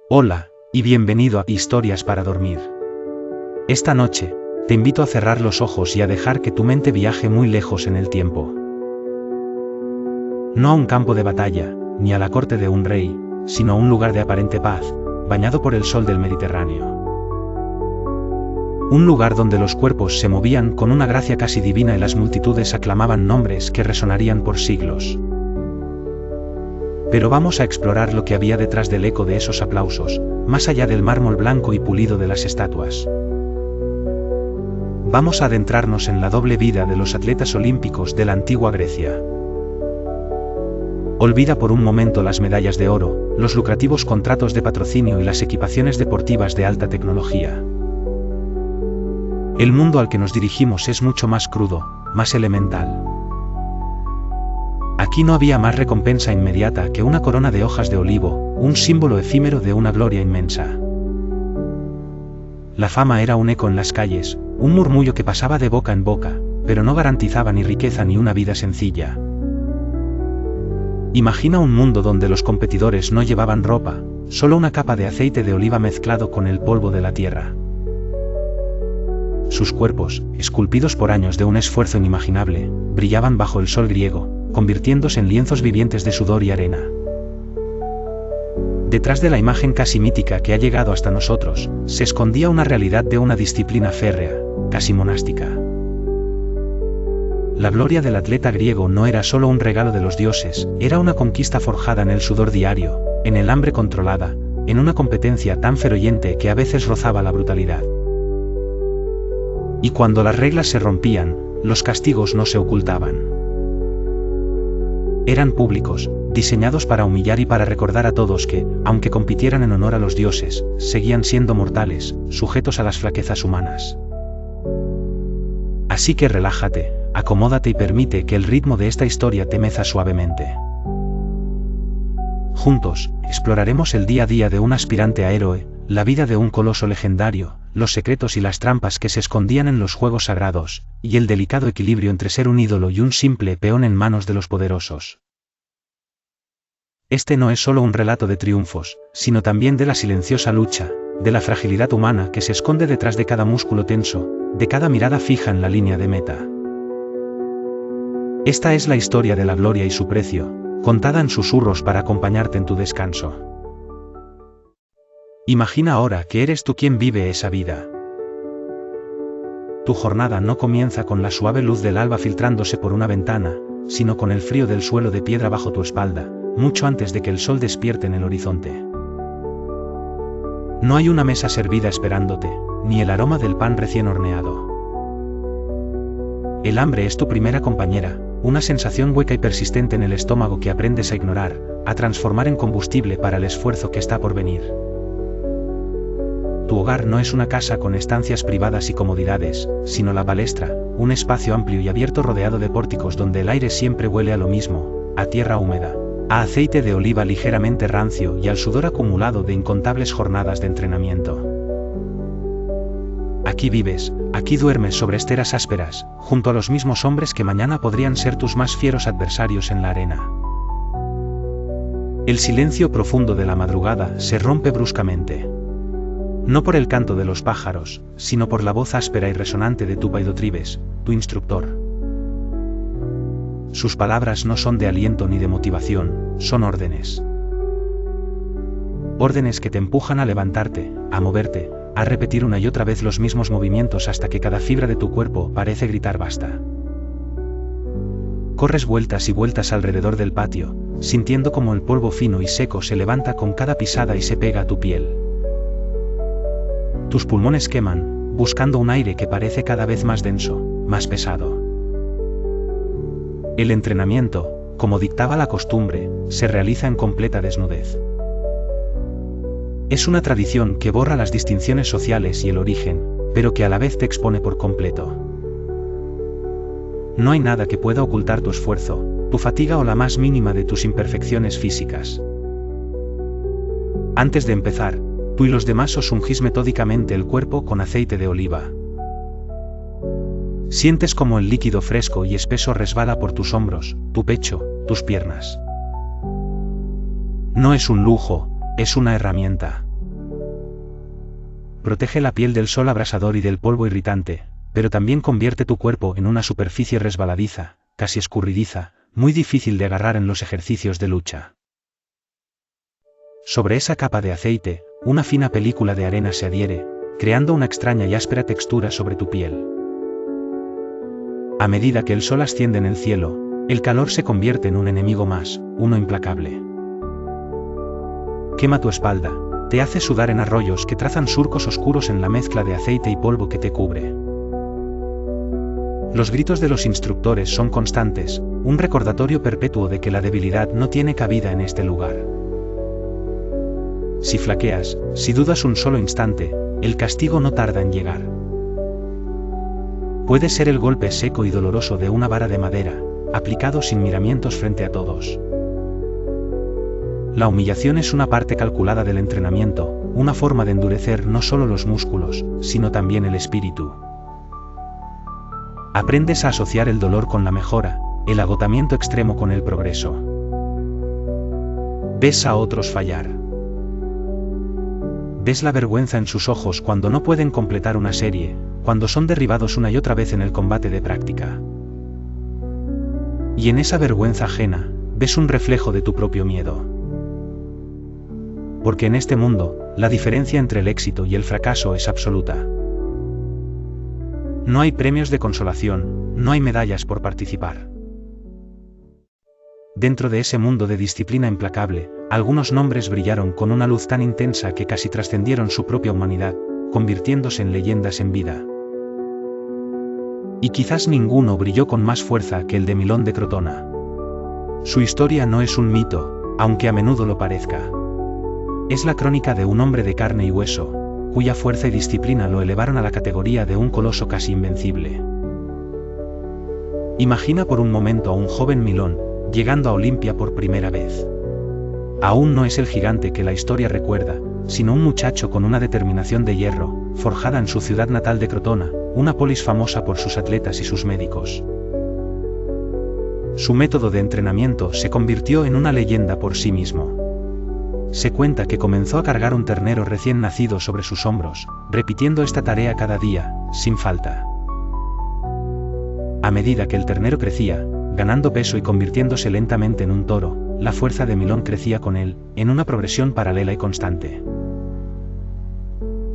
Hola, y bienvenido a Historias para dormir. Esta noche, te invito a cerrar los ojos y a dejar que tu mente viaje muy lejos en el tiempo. No a un campo de batalla, ni a la corte de un rey, sino a un lugar de aparente paz, bañado por el sol del Mediterráneo. Un lugar donde los cuerpos se movían con una gracia casi divina y las multitudes aclamaban nombres que resonarían por siglos. Pero vamos a explorar lo que había detrás del eco de esos aplausos, más allá del mármol blanco y pulido de las estatuas. Vamos a adentrarnos en la doble vida de los atletas olímpicos de la antigua Grecia. Olvida por un momento las medallas de oro, los lucrativos contratos de patrocinio y las equipaciones deportivas de alta tecnología. El mundo al que nos dirigimos es mucho más crudo, más elemental. Aquí no había más recompensa inmediata que una corona de hojas de olivo, un símbolo efímero de una gloria inmensa. La fama era un eco en las calles, un murmullo que pasaba de boca en boca, pero no garantizaba ni riqueza ni una vida sencilla. Imagina un mundo donde los competidores no llevaban ropa, solo una capa de aceite de oliva mezclado con el polvo de la tierra. Sus cuerpos, esculpidos por años de un esfuerzo inimaginable, brillaban bajo el sol griego, convirtiéndose en lienzos vivientes de sudor y arena. Detrás de la imagen casi mítica que ha llegado hasta nosotros, se escondía una realidad de una disciplina férrea, casi monástica. La gloria del atleta griego no era solo un regalo de los dioses, era una conquista forjada en el sudor diario, en el hambre controlada, en una competencia tan feroyente que a veces rozaba la brutalidad. Y cuando las reglas se rompían, los castigos no se ocultaban. Eran públicos, diseñados para humillar y para recordar a todos que, aunque compitieran en honor a los dioses, seguían siendo mortales, sujetos a las flaquezas humanas. Así que relájate, acomódate y permite que el ritmo de esta historia te meza suavemente. Juntos, exploraremos el día a día de un aspirante a héroe, la vida de un coloso legendario, los secretos y las trampas que se escondían en los juegos sagrados, y el delicado equilibrio entre ser un ídolo y un simple peón en manos de los poderosos. Este no es solo un relato de triunfos, sino también de la silenciosa lucha, de la fragilidad humana que se esconde detrás de cada músculo tenso, de cada mirada fija en la línea de meta. Esta es la historia de la gloria y su precio, contada en susurros para acompañarte en tu descanso. Imagina ahora que eres tú quien vive esa vida. Tu jornada no comienza con la suave luz del alba filtrándose por una ventana, sino con el frío del suelo de piedra bajo tu espalda, mucho antes de que el sol despierte en el horizonte. No hay una mesa servida esperándote, ni el aroma del pan recién horneado. El hambre es tu primera compañera, una sensación hueca y persistente en el estómago que aprendes a ignorar, a transformar en combustible para el esfuerzo que está por venir. Tu hogar no es una casa con estancias privadas y comodidades, sino la palestra, un espacio amplio y abierto rodeado de pórticos donde el aire siempre huele a lo mismo, a tierra húmeda, a aceite de oliva ligeramente rancio y al sudor acumulado de incontables jornadas de entrenamiento. Aquí vives, aquí duermes sobre esteras ásperas, junto a los mismos hombres que mañana podrían ser tus más fieros adversarios en la arena. El silencio profundo de la madrugada se rompe bruscamente. No por el canto de los pájaros, sino por la voz áspera y resonante de tu Paidotribes, tu instructor. Sus palabras no son de aliento ni de motivación, son órdenes. Órdenes que te empujan a levantarte, a moverte, a repetir una y otra vez los mismos movimientos hasta que cada fibra de tu cuerpo parece gritar basta. Corres vueltas y vueltas alrededor del patio, sintiendo como el polvo fino y seco se levanta con cada pisada y se pega a tu piel. Tus pulmones queman, buscando un aire que parece cada vez más denso, más pesado. El entrenamiento, como dictaba la costumbre, se realiza en completa desnudez. Es una tradición que borra las distinciones sociales y el origen, pero que a la vez te expone por completo. No hay nada que pueda ocultar tu esfuerzo, tu fatiga o la más mínima de tus imperfecciones físicas. Antes de empezar, tú y los demás os ungís metódicamente el cuerpo con aceite de oliva. Sientes como el líquido fresco y espeso resbala por tus hombros, tu pecho, tus piernas. No es un lujo, es una herramienta. protege la piel del sol abrasador y del polvo irritante, pero también convierte tu cuerpo en una superficie resbaladiza, casi escurridiza, muy difícil de agarrar en los ejercicios de lucha. Sobre esa capa de aceite, una fina película de arena se adhiere, creando una extraña y áspera textura sobre tu piel. A medida que el sol asciende en el cielo, el calor se convierte en un enemigo más, uno implacable. Quema tu espalda, te hace sudar en arroyos que trazan surcos oscuros en la mezcla de aceite y polvo que te cubre. Los gritos de los instructores son constantes, un recordatorio perpetuo de que la debilidad no tiene cabida en este lugar. Si flaqueas, si dudas un solo instante, el castigo no tarda en llegar. Puede ser el golpe seco y doloroso de una vara de madera, aplicado sin miramientos frente a todos. La humillación es una parte calculada del entrenamiento, una forma de endurecer no solo los músculos, sino también el espíritu. Aprendes a asociar el dolor con la mejora, el agotamiento extremo con el progreso. Ves a otros fallar. Ves la vergüenza en sus ojos cuando no pueden completar una serie, cuando son derribados una y otra vez en el combate de práctica. Y en esa vergüenza ajena, ves un reflejo de tu propio miedo. Porque en este mundo, la diferencia entre el éxito y el fracaso es absoluta. No hay premios de consolación, no hay medallas por participar. Dentro de ese mundo de disciplina implacable, algunos nombres brillaron con una luz tan intensa que casi trascendieron su propia humanidad, convirtiéndose en leyendas en vida. Y quizás ninguno brilló con más fuerza que el de Milón de Crotona. Su historia no es un mito, aunque a menudo lo parezca. Es la crónica de un hombre de carne y hueso, cuya fuerza y disciplina lo elevaron a la categoría de un coloso casi invencible. Imagina por un momento a un joven Milón, llegando a Olimpia por primera vez. Aún no es el gigante que la historia recuerda, sino un muchacho con una determinación de hierro, forjada en su ciudad natal de Crotona, una polis famosa por sus atletas y sus médicos. Su método de entrenamiento se convirtió en una leyenda por sí mismo. Se cuenta que comenzó a cargar un ternero recién nacido sobre sus hombros, repitiendo esta tarea cada día, sin falta. A medida que el ternero crecía, ganando peso y convirtiéndose lentamente en un toro, la fuerza de Milón crecía con él, en una progresión paralela y constante.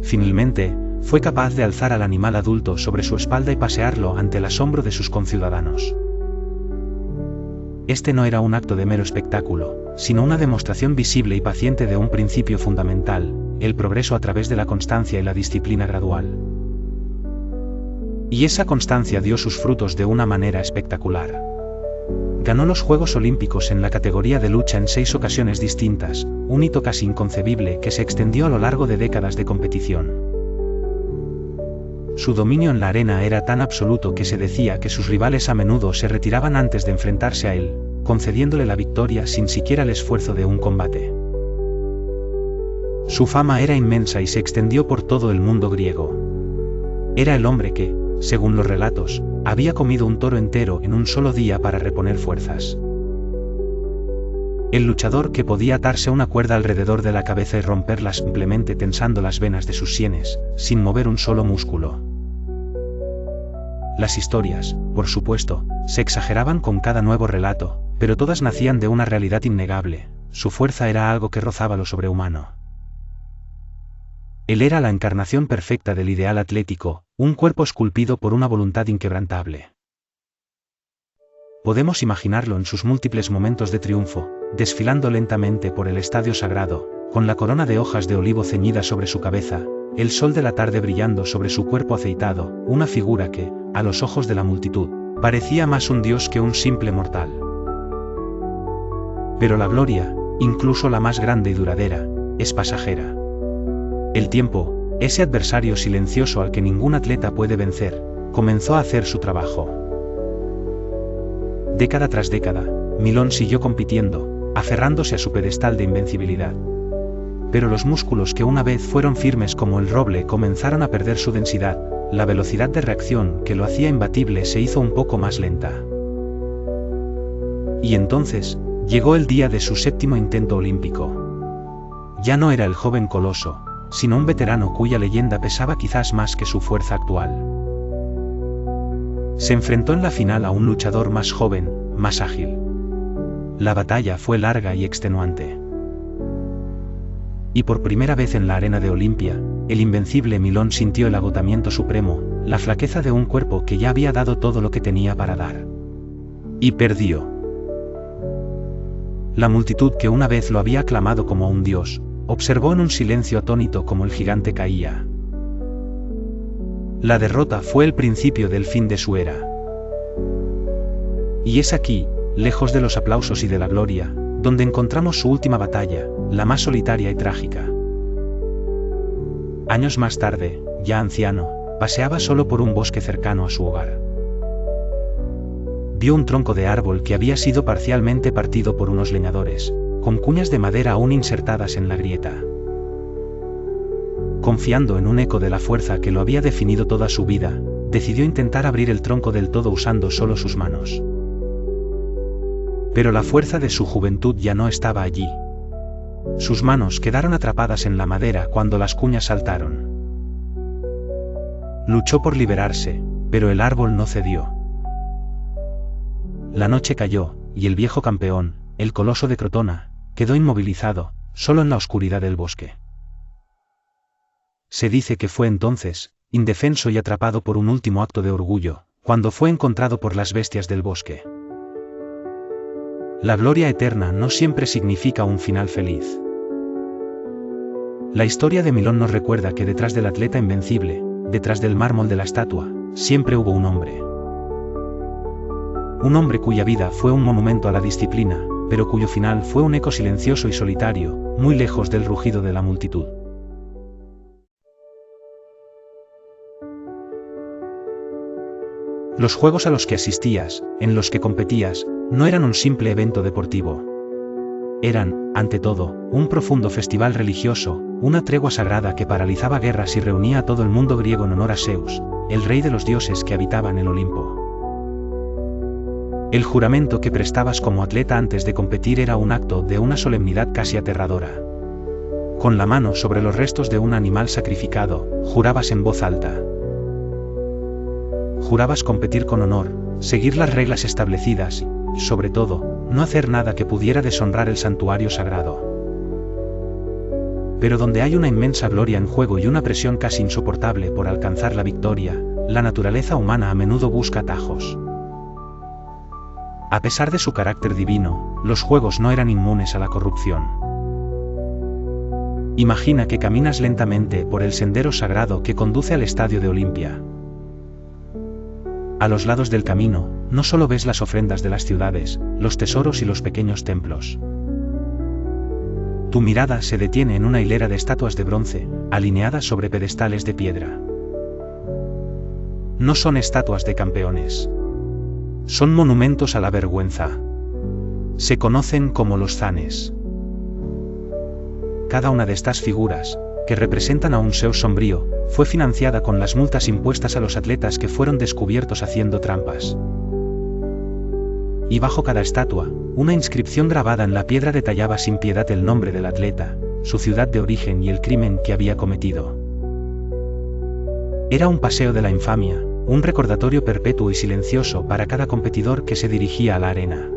Finalmente, fue capaz de alzar al animal adulto sobre su espalda y pasearlo ante el asombro de sus conciudadanos. Este no era un acto de mero espectáculo, sino una demostración visible y paciente de un principio fundamental, el progreso a través de la constancia y la disciplina gradual. Y esa constancia dio sus frutos de una manera espectacular. Ganó los Juegos Olímpicos en la categoría de lucha en 6 ocasiones distintas, un hito casi inconcebible que se extendió a lo largo de décadas de competición. Su dominio en la arena era tan absoluto que se decía que sus rivales a menudo se retiraban antes de enfrentarse a él, concediéndole la victoria sin siquiera el esfuerzo de un combate. Su fama era inmensa y se extendió por todo el mundo griego. Era el hombre que, según los relatos, había comido un toro entero en un solo día para reponer fuerzas. El luchador que podía atarse una cuerda alrededor de la cabeza y romperla simplemente tensando las venas de sus sienes, sin mover un solo músculo. Las historias, por supuesto, se exageraban con cada nuevo relato, pero todas nacían de una realidad innegable: su fuerza era algo que rozaba lo sobrehumano. Él era la encarnación perfecta del ideal atlético, un cuerpo esculpido por una voluntad inquebrantable. Podemos imaginarlo en sus múltiples momentos de triunfo, desfilando lentamente por el estadio sagrado, con la corona de hojas de olivo ceñida sobre su cabeza, el sol de la tarde brillando sobre su cuerpo aceitado, una figura que, a los ojos de la multitud, parecía más un dios que un simple mortal. Pero la gloria, incluso la más grande y duradera, es pasajera. El tiempo, ese adversario silencioso al que ningún atleta puede vencer, comenzó a hacer su trabajo. Década tras década, Milón siguió compitiendo, aferrándose a su pedestal de invencibilidad. Pero los músculos que una vez fueron firmes como el roble comenzaron a perder su densidad, la velocidad de reacción que lo hacía imbatible se hizo un poco más lenta. Y entonces, llegó el día de su 7º intento olímpico. Ya no era el joven coloso, sino un veterano cuya leyenda pesaba quizás más que su fuerza actual. Se enfrentó en la final a un luchador más joven, más ágil. La batalla fue larga y extenuante. Y por primera vez en la arena de Olimpia, el invencible Milón sintió el agotamiento supremo, la flaqueza de un cuerpo que ya había dado todo lo que tenía para dar. Y perdió. La multitud que una vez lo había aclamado como un dios, observó en un silencio atónito como el gigante caía. La derrota fue el principio del fin de su era. Y es aquí, lejos de los aplausos y de la gloria, donde encontramos su última batalla, la más solitaria y trágica. Años más tarde, ya anciano, paseaba solo por un bosque cercano a su hogar. Vio un tronco de árbol que había sido parcialmente partido por unos leñadores, con cuñas de madera aún insertadas en la grieta. Confiando en un eco de la fuerza que lo había definido toda su vida, decidió intentar abrir el tronco del todo usando solo sus manos. Pero la fuerza de su juventud ya no estaba allí. Sus manos quedaron atrapadas en la madera cuando las cuñas saltaron. Luchó por liberarse, pero el árbol no cedió. La noche cayó, y el viejo campeón, el coloso de Crotona, quedó inmovilizado, solo en la oscuridad del bosque. Se dice que fue entonces, indefenso y atrapado por un último acto de orgullo, cuando fue encontrado por las bestias del bosque. La gloria eterna no siempre significa un final feliz. La historia de Milón nos recuerda que detrás del atleta invencible, detrás del mármol de la estatua, siempre hubo un hombre. Un hombre cuya vida fue un monumento a la disciplina, pero cuyo final fue un eco silencioso y solitario, muy lejos del rugido de la multitud. Los juegos a los que asistías, en los que competías, no eran un simple evento deportivo. Eran, ante todo, un profundo festival religioso, una tregua sagrada que paralizaba guerras y reunía a todo el mundo griego en honor a Zeus, el rey de los dioses que habitaban el Olimpo. El juramento que prestabas como atleta antes de competir era un acto de una solemnidad casi aterradora. Con la mano sobre los restos de un animal sacrificado, jurabas en voz alta. Jurabas competir con honor, seguir las reglas establecidas y, sobre todo, no hacer nada que pudiera deshonrar el santuario sagrado. Pero donde hay una inmensa gloria en juego y una presión casi insoportable por alcanzar la victoria, la naturaleza humana a menudo busca atajos. A pesar de su carácter divino, los juegos no eran inmunes a la corrupción. Imagina que caminas lentamente por el sendero sagrado que conduce al estadio de Olimpia. A los lados del camino, no solo ves las ofrendas de las ciudades, los tesoros y los pequeños templos. Tu mirada se detiene en una hilera de estatuas de bronce, alineadas sobre pedestales de piedra. No son estatuas de campeones. Son monumentos a la vergüenza. Se conocen como los zanes. Cada una de estas figuras, que representan a un Zeus sombrío, fue financiada con las multas impuestas a los atletas que fueron descubiertos haciendo trampas. Y bajo cada estatua, una inscripción grabada en la piedra detallaba sin piedad el nombre del atleta, su ciudad de origen y el crimen que había cometido. Era un paseo de la infamia, un recordatorio perpetuo y silencioso para cada competidor que se dirigía a la arena.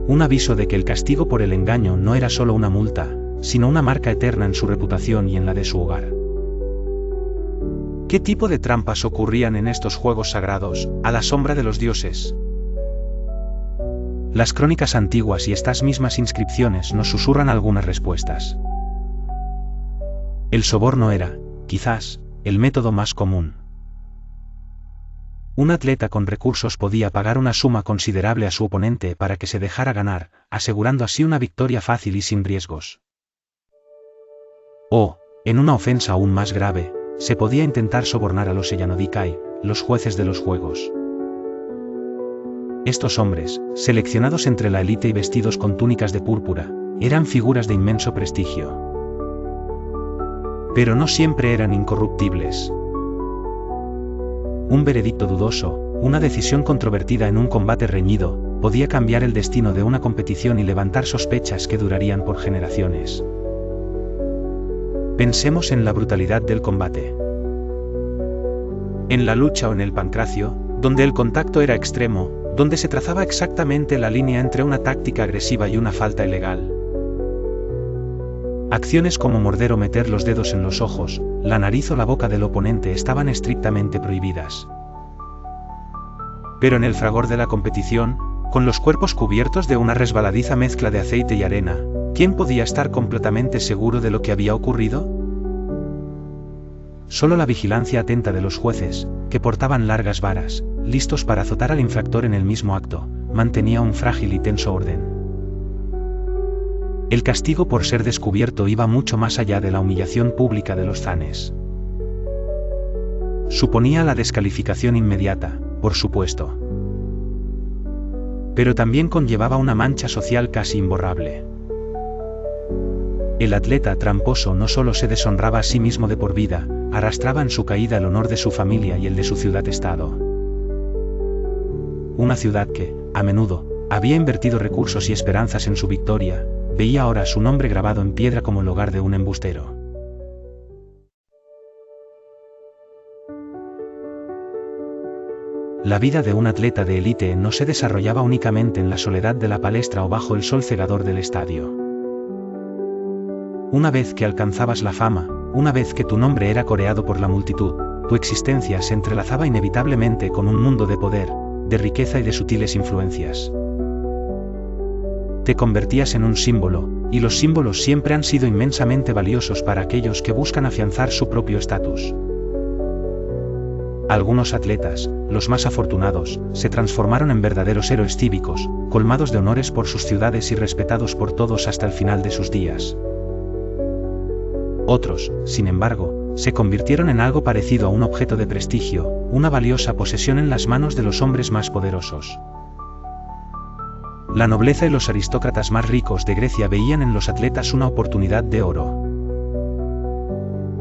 Un aviso de que el castigo por el engaño no era solo una multa, sino una marca eterna en su reputación y en la de su hogar. ¿Qué tipo de trampas ocurrían en estos juegos sagrados, a la sombra de los dioses? Las crónicas antiguas y estas mismas inscripciones nos susurran algunas respuestas. El soborno era, quizás, el método más común. Un atleta con recursos podía pagar una suma considerable a su oponente para que se dejara ganar, asegurando así una victoria fácil y sin riesgos. O, en una ofensa aún más grave, se podía intentar sobornar a los Ellanodikai, los jueces de los juegos. Estos hombres, seleccionados entre la élite y vestidos con túnicas de púrpura, eran figuras de inmenso prestigio. Pero no siempre eran incorruptibles. Un veredicto dudoso, una decisión controvertida en un combate reñido, podía cambiar el destino de una competición y levantar sospechas que durarían por generaciones. Pensemos en la brutalidad del combate. En la lucha o en el pancracio, donde el contacto era extremo, donde se trazaba exactamente la línea entre una táctica agresiva y una falta ilegal. Acciones como morder o meter los dedos en los ojos, la nariz o la boca del oponente estaban estrictamente prohibidas. Pero en el fragor de la competición, con los cuerpos cubiertos de una resbaladiza mezcla de aceite y arena, ¿quién podía estar completamente seguro de lo que había ocurrido? Solo la vigilancia atenta de los jueces, que portaban largas varas, listos para azotar al infractor en el mismo acto, mantenía un frágil y tenso orden. El castigo por ser descubierto iba mucho más allá de la humillación pública de los zanes. Suponía la descalificación inmediata, por supuesto. Pero también conllevaba una mancha social casi imborrable. El atleta tramposo no solo se deshonraba a sí mismo de por vida, arrastraba en su caída el honor de su familia y el de su ciudad-estado. Una ciudad que, a menudo, había invertido recursos y esperanzas en su victoria, veía ahora su nombre grabado en piedra como el hogar de un embustero. La vida de un atleta de élite no se desarrollaba únicamente en la soledad de la palestra o bajo el sol cegador del estadio. Una vez que alcanzabas la fama, una vez que tu nombre era coreado por la multitud, tu existencia se entrelazaba inevitablemente con un mundo de poder, de riqueza y de sutiles influencias. Te convertías en un símbolo, y los símbolos siempre han sido inmensamente valiosos para aquellos que buscan afianzar su propio estatus. Algunos atletas, los más afortunados, se transformaron en verdaderos héroes cívicos, colmados de honores por sus ciudades y respetados por todos hasta el final de sus días. Otros, sin embargo, se convirtieron en algo parecido a un objeto de prestigio, una valiosa posesión en las manos de los hombres más poderosos. La nobleza y los aristócratas más ricos de Grecia veían en los atletas una oportunidad de oro.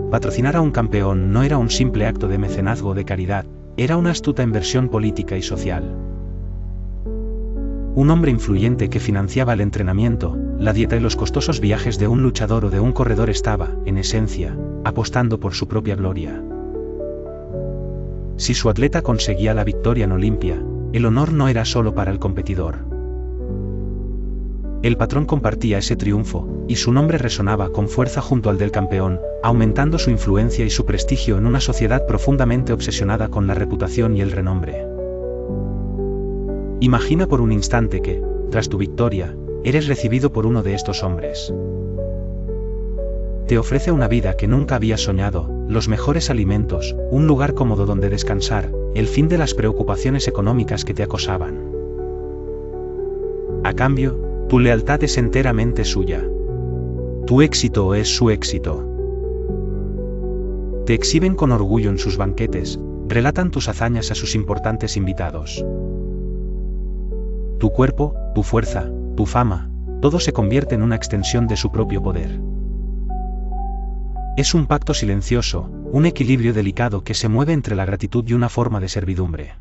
Patrocinar a un campeón no era un simple acto de mecenazgo o de caridad, era una astuta inversión política y social. Un hombre influyente que financiaba el entrenamiento, la dieta y los costosos viajes de un luchador o de un corredor estaba, en esencia, apostando por su propia gloria. Si su atleta conseguía la victoria en Olimpia, el honor no era solo para el competidor. El patrón compartía ese triunfo, y su nombre resonaba con fuerza junto al del campeón, aumentando su influencia y su prestigio en una sociedad profundamente obsesionada con la reputación y el renombre. Imagina por un instante que, tras tu victoria, eres recibido por uno de estos hombres. Te ofrece una vida que nunca habías soñado, los mejores alimentos, un lugar cómodo donde descansar, el fin de las preocupaciones económicas que te acosaban. A cambio, tu lealtad es enteramente suya. Tu éxito es su éxito. Te exhiben con orgullo en sus banquetes, relatan tus hazañas a sus importantes invitados. Tu cuerpo, tu fuerza, tu fama, todo se convierte en una extensión de su propio poder. Es un pacto silencioso, un equilibrio delicado que se mueve entre la gratitud y una forma de servidumbre.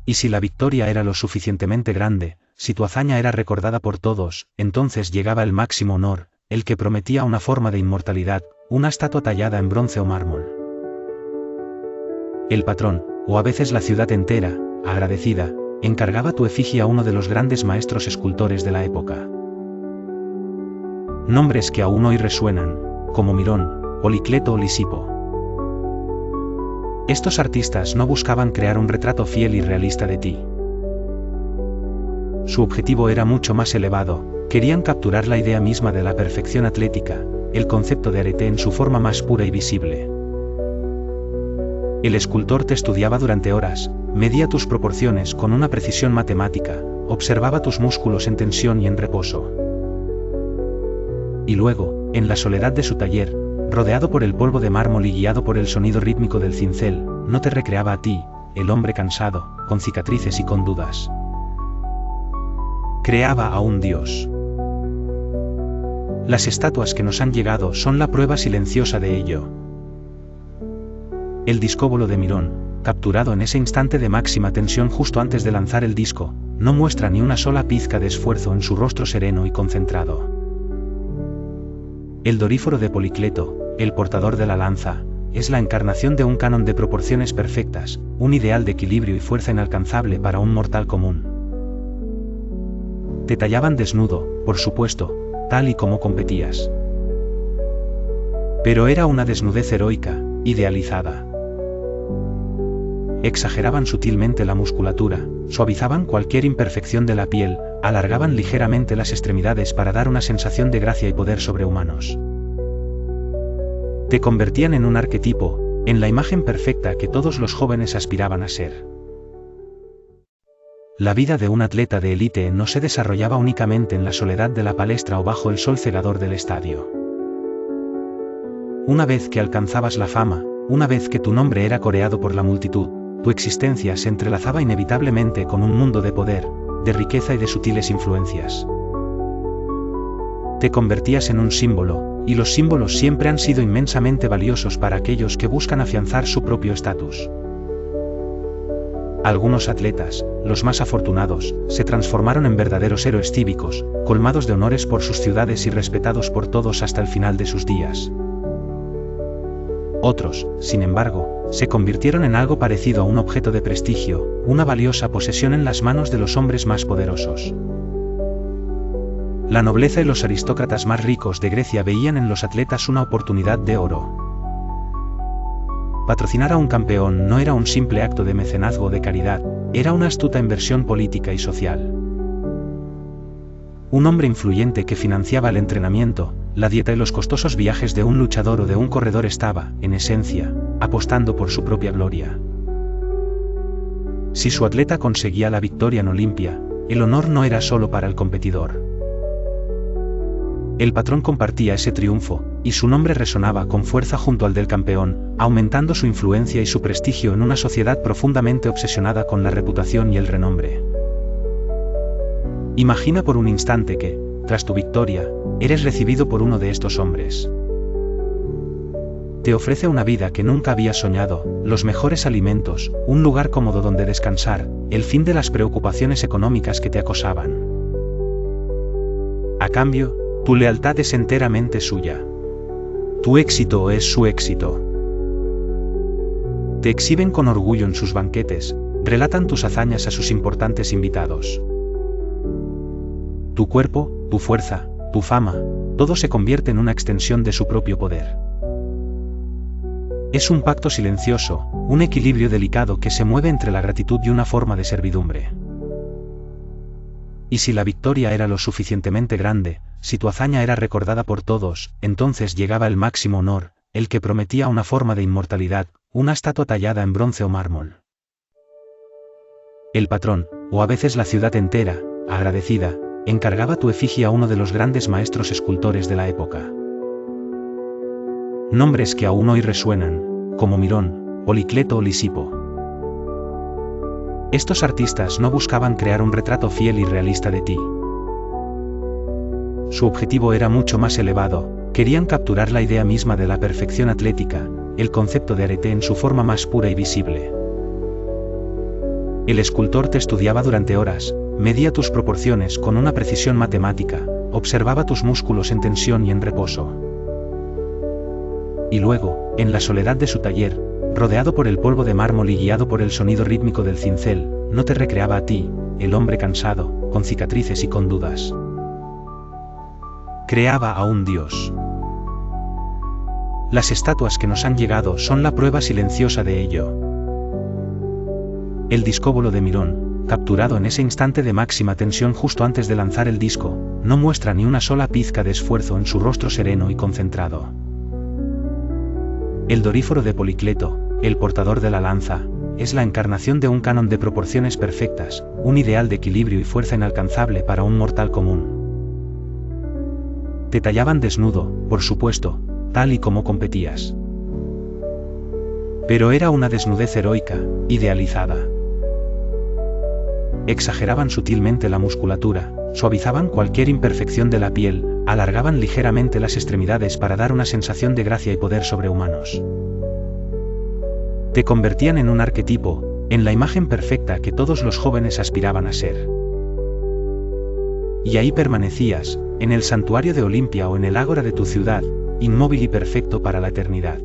Y si la victoria era lo suficientemente grande, si tu hazaña era recordada por todos, entonces llegaba el máximo honor, el que prometía una forma de inmortalidad, una estatua tallada en bronce o mármol. El patrón, o a veces la ciudad entera, agradecida, encargaba tu efigie a uno de los grandes maestros escultores de la época. Nombres que aún hoy resuenan, como Mirón, Policleto o Lisipo. Estos artistas no buscaban crear un retrato fiel y realista de ti. Su objetivo era mucho más elevado, querían capturar la idea misma de la perfección atlética, el concepto de arete en su forma más pura y visible. El escultor te estudiaba durante horas, medía tus proporciones con una precisión matemática, observaba tus músculos en tensión y en reposo. Y luego, en la soledad de su taller, rodeado por el polvo de mármol y guiado por el sonido rítmico del cincel, no te recreaba a ti, el hombre cansado, con cicatrices y con dudas. Creaba a un dios. Las estatuas que nos han llegado son la prueba silenciosa de ello. El discóbolo de Mirón, capturado en ese instante de máxima tensión justo antes de lanzar el disco, no muestra ni una sola pizca de esfuerzo en su rostro sereno y concentrado. El Doríforo de Policleto, el portador de la lanza, es la encarnación de un canon de proporciones perfectas, un ideal de equilibrio y fuerza inalcanzable para un mortal común. Te tallaban desnudo, por supuesto, tal y como competías. Pero era una desnudez heroica, idealizada. Exageraban sutilmente la musculatura, suavizaban cualquier imperfección de la piel, alargaban ligeramente las extremidades para dar una sensación de gracia y poder sobrehumanos. Te convertían en un arquetipo, en la imagen perfecta que todos los jóvenes aspiraban a ser. La vida de un atleta de élite no se desarrollaba únicamente en la soledad de la palestra o bajo el sol cegador del estadio. Una vez que alcanzabas la fama, una vez que tu nombre era coreado por la multitud, tu existencia se entrelazaba inevitablemente con un mundo de poder, de riqueza y de sutiles influencias. Te convertías en un símbolo, y los símbolos siempre han sido inmensamente valiosos para aquellos que buscan afianzar su propio estatus. Algunos atletas, los más afortunados, se transformaron en verdaderos héroes cívicos, colmados de honores por sus ciudades y respetados por todos hasta el final de sus días. Otros, sin embargo, se convirtieron en algo parecido a un objeto de prestigio, una valiosa posesión en las manos de los hombres más poderosos. La nobleza y los aristócratas más ricos de Grecia veían en los atletas una oportunidad de oro. Patrocinar a un campeón no era un simple acto de mecenazgo o de caridad, era una astuta inversión política y social. Un hombre influyente que financiaba el entrenamiento, la dieta y los costosos viajes de un luchador o de un corredor estaba, en esencia, apostando por su propia gloria. Si su atleta conseguía la victoria en Olimpia, el honor no era solo para el competidor. El patrón compartía ese triunfo, y su nombre resonaba con fuerza junto al del campeón, aumentando su influencia y su prestigio en una sociedad profundamente obsesionada con la reputación y el renombre. Imagina por un instante que, tras tu victoria, eres recibido por uno de estos hombres. Te ofrece una vida que nunca habías soñado, los mejores alimentos, un lugar cómodo donde descansar, el fin de las preocupaciones económicas que te acosaban. A cambio, tu lealtad es enteramente suya. Tu éxito es su éxito. Te exhiben con orgullo en sus banquetes, relatan tus hazañas a sus importantes invitados. Tu cuerpo, tu fuerza, tu fama, todo se convierte en una extensión de su propio poder. Es un pacto silencioso, un equilibrio delicado que se mueve entre la gratitud y una forma de servidumbre. Y si la victoria era lo suficientemente grande, si tu hazaña era recordada por todos, entonces llegaba el máximo honor, el que prometía una forma de inmortalidad, una estatua tallada en bronce o mármol. El patrón, o a veces la ciudad entera, agradecida, encargaba tu efigie a uno de los grandes maestros escultores de la época. Nombres que aún hoy resuenan, como Mirón, Policleto o Lisipo. Estos artistas no buscaban crear un retrato fiel y realista de ti. Su objetivo era mucho más elevado, querían capturar la idea misma de la perfección atlética, el concepto de arete en su forma más pura y visible. El escultor te estudiaba durante horas, medía tus proporciones con una precisión matemática, observaba tus músculos en tensión y en reposo. Y luego, en la soledad de su taller, rodeado por el polvo de mármol y guiado por el sonido rítmico del cincel, no te recreaba a ti, el hombre cansado, con cicatrices y con dudas. Creaba a un dios. Las estatuas que nos han llegado son la prueba silenciosa de ello. El discóbolo de Mirón, capturado en ese instante de máxima tensión justo antes de lanzar el disco, no muestra ni una sola pizca de esfuerzo en su rostro sereno y concentrado. El Doríforo de Policleto, el portador de la lanza, es la encarnación de un canon de proporciones perfectas, un ideal de equilibrio y fuerza inalcanzable para un mortal común. Te tallaban desnudo, por supuesto, tal y como competías. Pero era una desnudez heroica, idealizada. Exageraban sutilmente la musculatura, suavizaban cualquier imperfección de la piel, alargaban ligeramente las extremidades para dar una sensación de gracia y poder sobrehumanos. Te convertían en un arquetipo, en la imagen perfecta que todos los jóvenes aspiraban a ser. Y ahí permanecías, en el santuario de Olimpia o en el ágora de tu ciudad, inmóvil y perfecto para la eternidad.